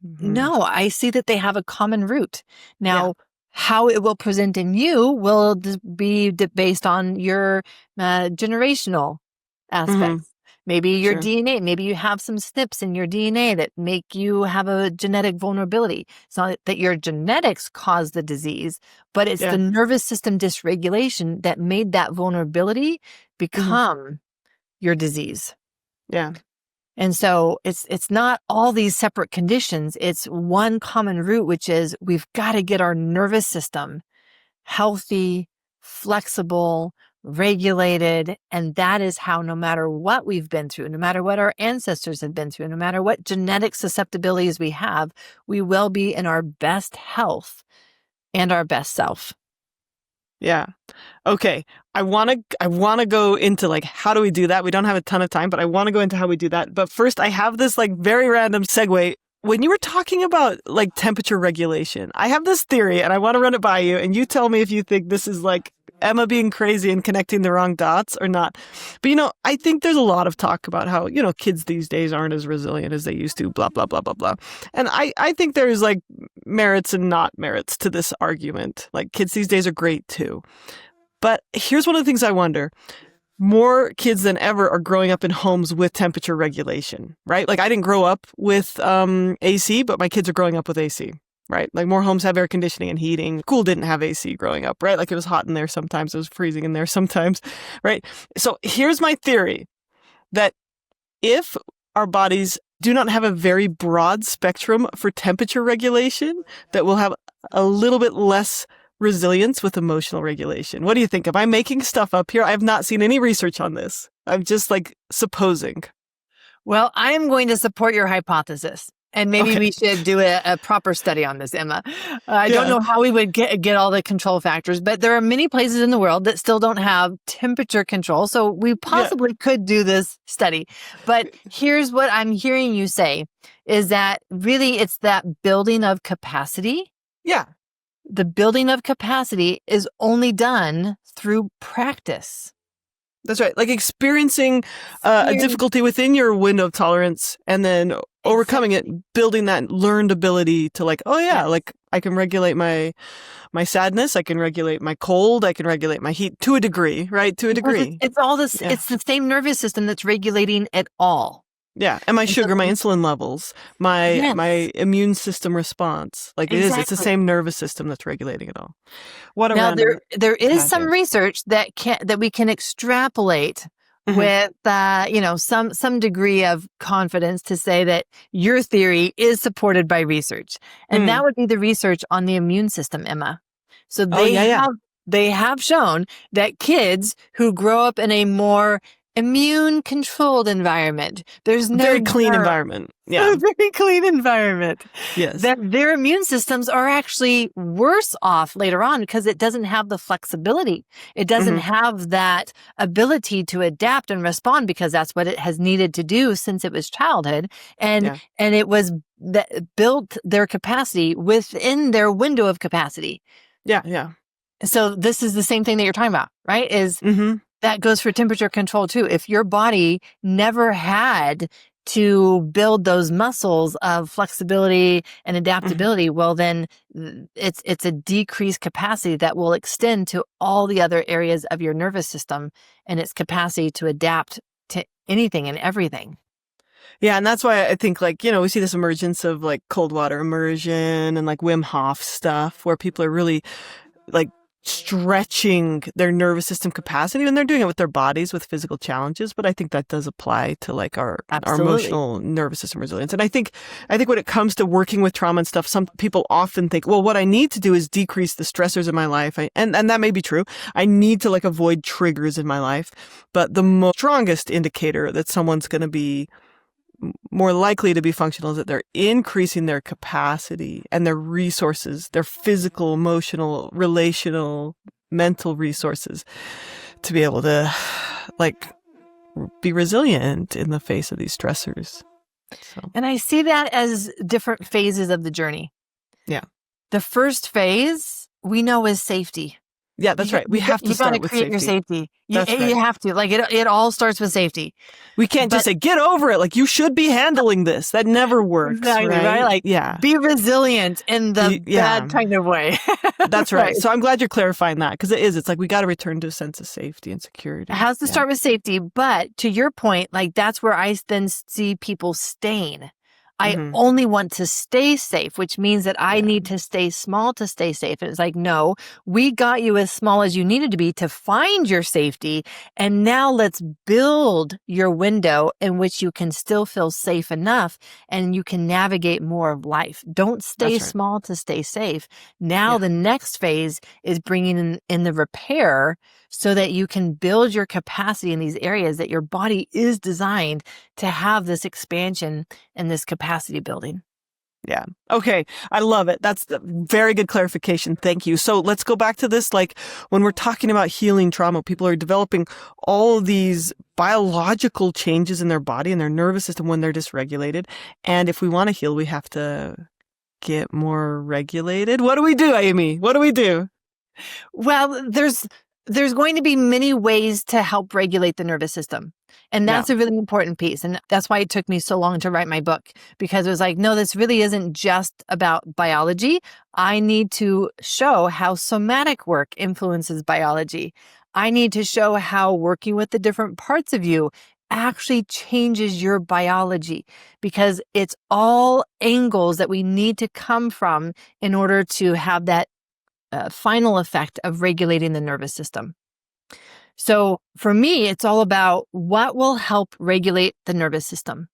Mm-hmm. No, I see that they have a common root. Now, how it will present in you will be based on your generational aspects. Mm-hmm. Maybe your DNA, maybe you have some SNPs in your DNA that make you have a genetic vulnerability. It's not that your genetics cause the disease, but it's the nervous system dysregulation that made that vulnerability become your disease. Yeah. And so it's not all these separate conditions. It's one common root, which is we've got to get our nervous system healthy, flexible, regulated. And that is how, no matter what we've been through, no matter what our ancestors have been through, no matter what genetic susceptibilities we have, we will be in our best health and our best self. Yeah. Okay. I want to go into like, how do we do that? We don't have a ton of time, but I want to go into how we do that. But first, I have this like very random segue. When you were talking about like temperature regulation, I have this theory and I want to run it by you, and you tell me if you think this is like Emma being crazy and connecting the wrong dots or not. But, I think there's a lot of talk about how, kids these days aren't as resilient as they used to, blah, blah, blah, blah, blah. And I think there's like merits and not merits to this argument. Like kids these days are great too. But here's one of the things I wonder. More kids than ever are growing up in homes with temperature regulation, right? Like I didn't grow up with AC, but my kids are growing up with AC, right? Like more homes have air conditioning and heating. School didn't have AC growing up, right? Like it was hot in there sometimes, it was freezing in there sometimes, right? So here's my theory that if our bodies do not have a very broad spectrum for temperature regulation, that we'll have a little bit less resilience with emotional regulation. What do you think? Am I making stuff up here? I have not seen any research on this. I'm just like supposing. Well, I am going to support your hypothesis. And maybe we should do a proper study on this, Emma. I don't know how we would get all the control factors, but there are many places in the world that still don't have temperature control. So we possibly could do this study. But here's what I'm hearing you say is that really it's that building of capacity. Yeah. The building of capacity is only done through practice. That's right. Like experiencing a difficulty within your window of tolerance and then overcoming it, building that learned ability to like, like I can regulate my sadness. I can regulate my cold. I can regulate my heat to a degree, right? To a degree. It's all this. Yeah. It's the same nervous system that's regulating it all. Yeah. And my sugar, my insulin levels, my immune system response. Like it is, it's the same nervous system that's regulating it all. What now there is some research that we can extrapolate with some degree of confidence to say that your theory is supported by research. And that would be the research on the immune system, Emma. So they have shown that kids who grow up in a more immune controlled environment. There's no very clean environment. Yeah. Very clean environment. Yes. That their immune systems are actually worse off later on because it doesn't have the flexibility. It doesn't have that ability to adapt and respond because that's what it has needed to do since it was childhood. And it was built their capacity within their window of capacity. Yeah. Yeah. So this is the same thing that you're talking about, right? That goes for temperature control too. If your body never had to build those muscles of flexibility and adaptability, well, then it's a decreased capacity that will extend to all the other areas of your nervous system and its capacity to adapt to anything and everything. Yeah, and that's why I think we see this emergence of like cold water immersion and like Wim Hof stuff where people are really like stretching their nervous system capacity, and they're doing it with their bodies with physical challenges. But I think that does apply to like our emotional nervous system resilience. And I think when it comes to working with trauma and stuff, some people often think, well, what I need to do is decrease the stressors in my life. And that may be true. I need to like avoid triggers in my life. But the strongest indicator that someone's going to be more likely to be functional is that they're increasing their capacity and their resources, their physical, emotional, relational, mental resources to be able to like be resilient in the face of these stressors. So. And I see that as different phases of the journey. Yeah. The first phase we know is safety. Yeah, that's right. We have to start with create safety. Your safety. You have to. Like it all starts with safety. We can't just say, get over it. Like, you should be handling this. That never works. Exactly, right? Like, be resilient in the bad kind of way. That's right. So I'm glad you're clarifying that, because it's like we got to return to a sense of safety and security. It has to start with safety. But to your point, like that's where I then see people staying. I only want to stay safe, which means that I need to stay small to stay safe. And it's like, no, we got you as small as you needed to be to find your safety. And now let's build your window in which you can still feel safe enough and you can navigate more of life. Don't stay small to stay safe. Now the next phase is bringing in the repair so that you can build your capacity in these areas that your body is designed to have this expansion and this capacity building. Yeah. Okay. I love it. That's a very good clarification. Thank you. So let's go back to this. Like when we're talking about healing trauma, people are developing all of these biological changes in their body and their nervous system when they're dysregulated. And if we want to heal, we have to get more regulated. What do we do, Aimie? What do we do? Well, there's going to be many ways to help regulate the nervous system. And that's a really important piece. And that's why it took me so long to write my book, because it was like, no, this really isn't just about biology. I need to show how somatic work influences biology. I need to show how working with the different parts of you actually changes your biology, because it's all angles that we need to come from in order to have that final effect of regulating the nervous system. So for me, it's all about what will help regulate the nervous system,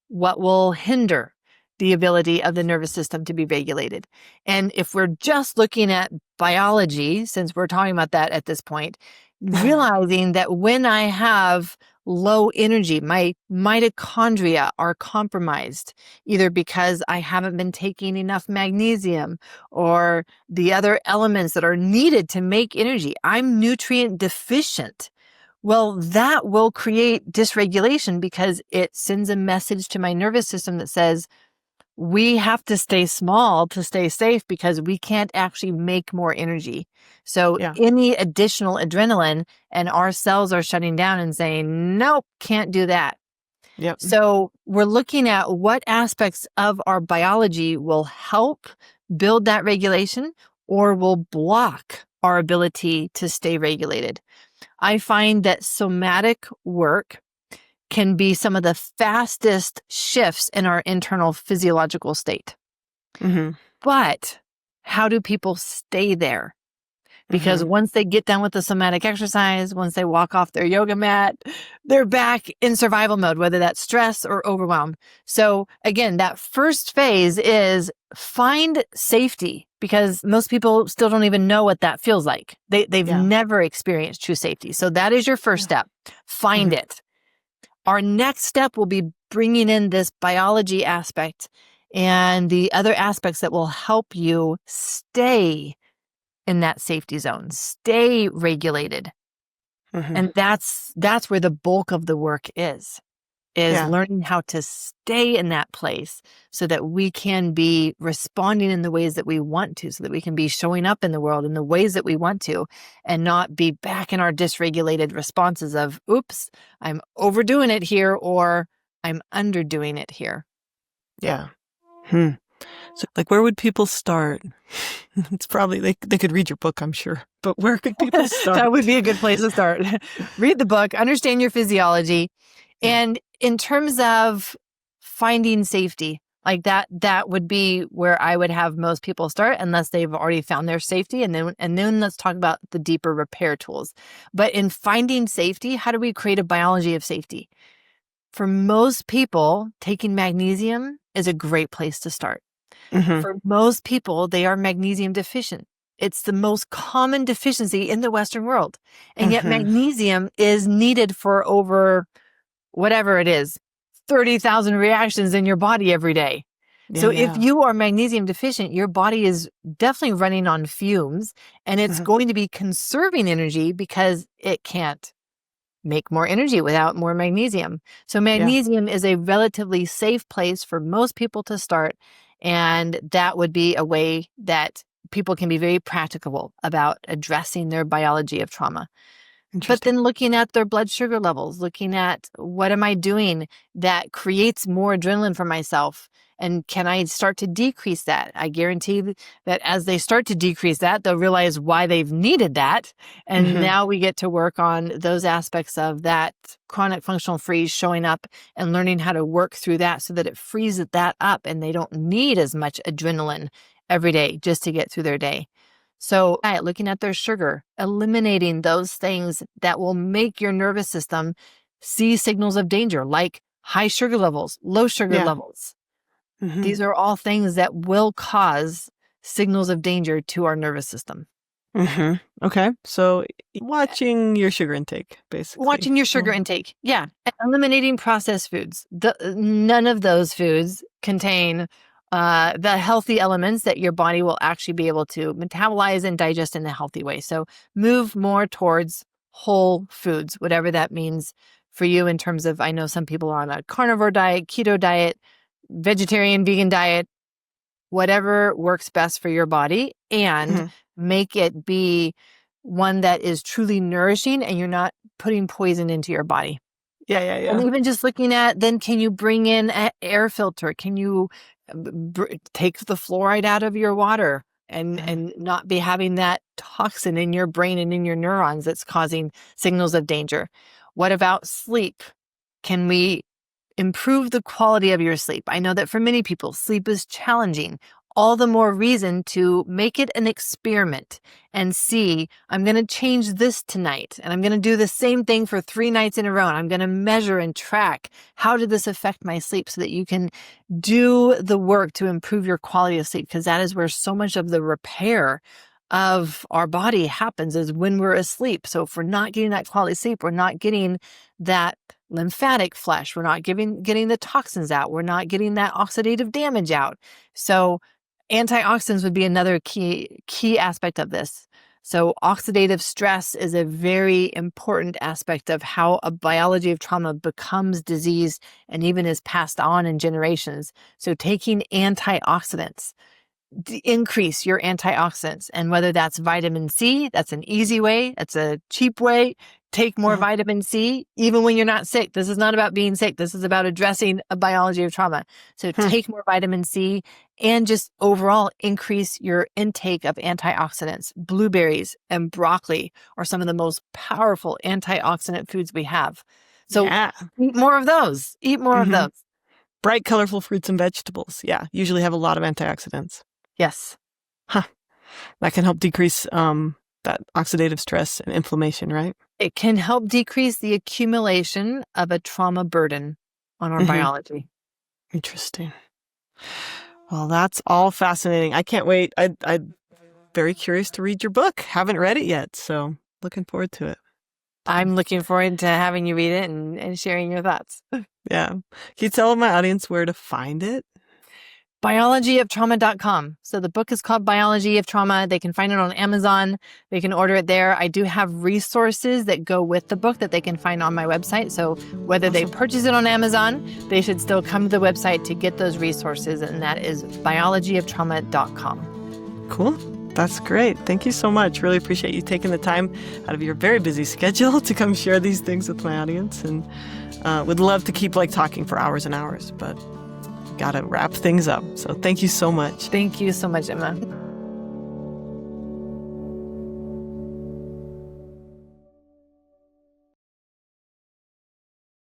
what will hinder the ability of the nervous system to be regulated. And if we're just looking at biology, since we're talking about that at this point, realizing that when I have low energy, my mitochondria are compromised, either because I haven't been taking enough magnesium or the other elements that are needed to make energy. I'm nutrient deficient. Well, that will create dysregulation because it sends a message to my nervous system that says, we have to stay small to stay safe because we can't actually make more energy. So any additional adrenaline and our cells are shutting down and saying, nope, can't do that. Yep. So we're looking at what aspects of our biology will help build that regulation or will block our ability to stay regulated. I find that somatic work can be some of the fastest shifts in our internal physiological state. But how do people stay there? Because once they get done with the somatic exercise, once they walk off their yoga mat, they're back in survival mode, whether that's stress or overwhelm. So again, that first phase is find safety, because most people still don't even know what that feels like. They've never experienced true safety. So that is your first step. Find it. Our next step will be bringing in this biology aspect and the other aspects that will help you stay in that safety zone, stay regulated. And that's where the bulk of the work is learning how to stay in that place so that we can be responding in the ways that we want to, so that we can be showing up in the world in the ways that we want to, and not be back in our dysregulated responses of, oops, I'm overdoing it here, or I'm underdoing it here. Yeah. So like, where would people start? It's probably, they could read your book, I'm sure, but where could people start? That would be a good place to start. Read the book, understand your physiology. And in terms of finding safety, like that would be where I would have most people start, unless they've already found their safety. And then let's talk about the deeper repair tools. But in finding safety, how do we create a biology of safety? For most people, taking magnesium is a great place to start. For most people, they are magnesium deficient. It's the most common deficiency in the Western world. And yet magnesium is needed for over whatever it is, 30,000 reactions in your body every day. So Yeah. if you are magnesium deficient, your body is definitely running on fumes, and it's going to be conserving energy because it can't make more energy without more magnesium. So magnesium is a relatively safe place for most people to start. And that would be a way that people can be very practicable about addressing their biology of trauma. But then looking at their blood sugar levels, looking at what am I doing that creates more adrenaline for myself? And can I start to decrease that? I guarantee that as they start to decrease that, they'll realize why they've needed that. And now we get to work on those aspects of that chronic functional freeze showing up and learning how to work through that so that it frees that up and they don't need as much adrenaline every day just to get through their day. So looking at their sugar, eliminating those things that will make your nervous system see signals of danger, like high sugar levels, low sugar levels. These are all things that will cause signals of danger to our nervous system. Okay. So watching your sugar intake, basically. Watching your sugar intake. Yeah. Eliminating processed foods. None of those foods contain the healthy elements that your body will actually be able to metabolize and digest in a healthy way. So move more towards whole foods, whatever that means for you in terms of, I know some people are on a carnivore diet, keto diet, vegetarian, vegan diet, whatever works best for your body, and make it be one that is truly nourishing and you're not putting poison into your body. Yeah. And even just looking at, then can you bring in an air filter? Can you take the fluoride out of your water and not be having that toxin in your brain and in your neurons that's causing signals of danger? What about sleep? Can we improve the quality of your sleep? I know that for many people, sleep is challenging. All the more reason to make it an experiment and see, I'm going to change this tonight and I'm going to do the same thing for 3 nights in a row. And I'm going to measure and track how did this affect my sleep so that you can do the work to improve your quality of sleep, because that is where so much of the repair of our body happens, is when we're asleep. So if we're not getting that quality sleep, we're not getting that lymphatic flush, we're not getting the toxins out, we're not getting that oxidative damage out. So antioxidants would be another key aspect of this. So oxidative stress is a very important aspect of how a biology of trauma becomes disease and even is passed on in generations. So taking antioxidants, increase your antioxidants, and whether that's vitamin C, that's an easy way, that's a cheap way. Take more vitamin C, even when you're not sick. This is not about being sick. This is about addressing a biology of trauma. So take more vitamin C and just overall increase your intake of antioxidants. Blueberries and broccoli are some of the most powerful antioxidant foods we have. So eat more of those. Eat more of those. Bright, colorful fruits and vegetables. Yeah, usually have a lot of antioxidants. Yes. That can help decrease that oxidative stress and inflammation, right? It can help decrease the accumulation of a trauma burden on our biology. Interesting. Well, that's all fascinating. I can't wait. I'm very curious to read your book. Haven't read it yet, so looking forward to it. I'm looking forward to having you read it and sharing your thoughts. Yeah. Can you tell my audience where to find it? Biologyoftrauma.com. So the book is called Biology of Trauma. They can find it on Amazon. They can order it there. I do have resources that go with the book that they can find on my website. So whether they purchase it on Amazon, they should still come to the website to get those resources. And that is biologyoftrauma.com. Cool. That's great. Thank you so much. Really appreciate you taking the time out of your very busy schedule to come share these things with my audience. And would love to keep talking for hours and hours, but got to wrap things up. So thank you so much. Thank you so much, Emma.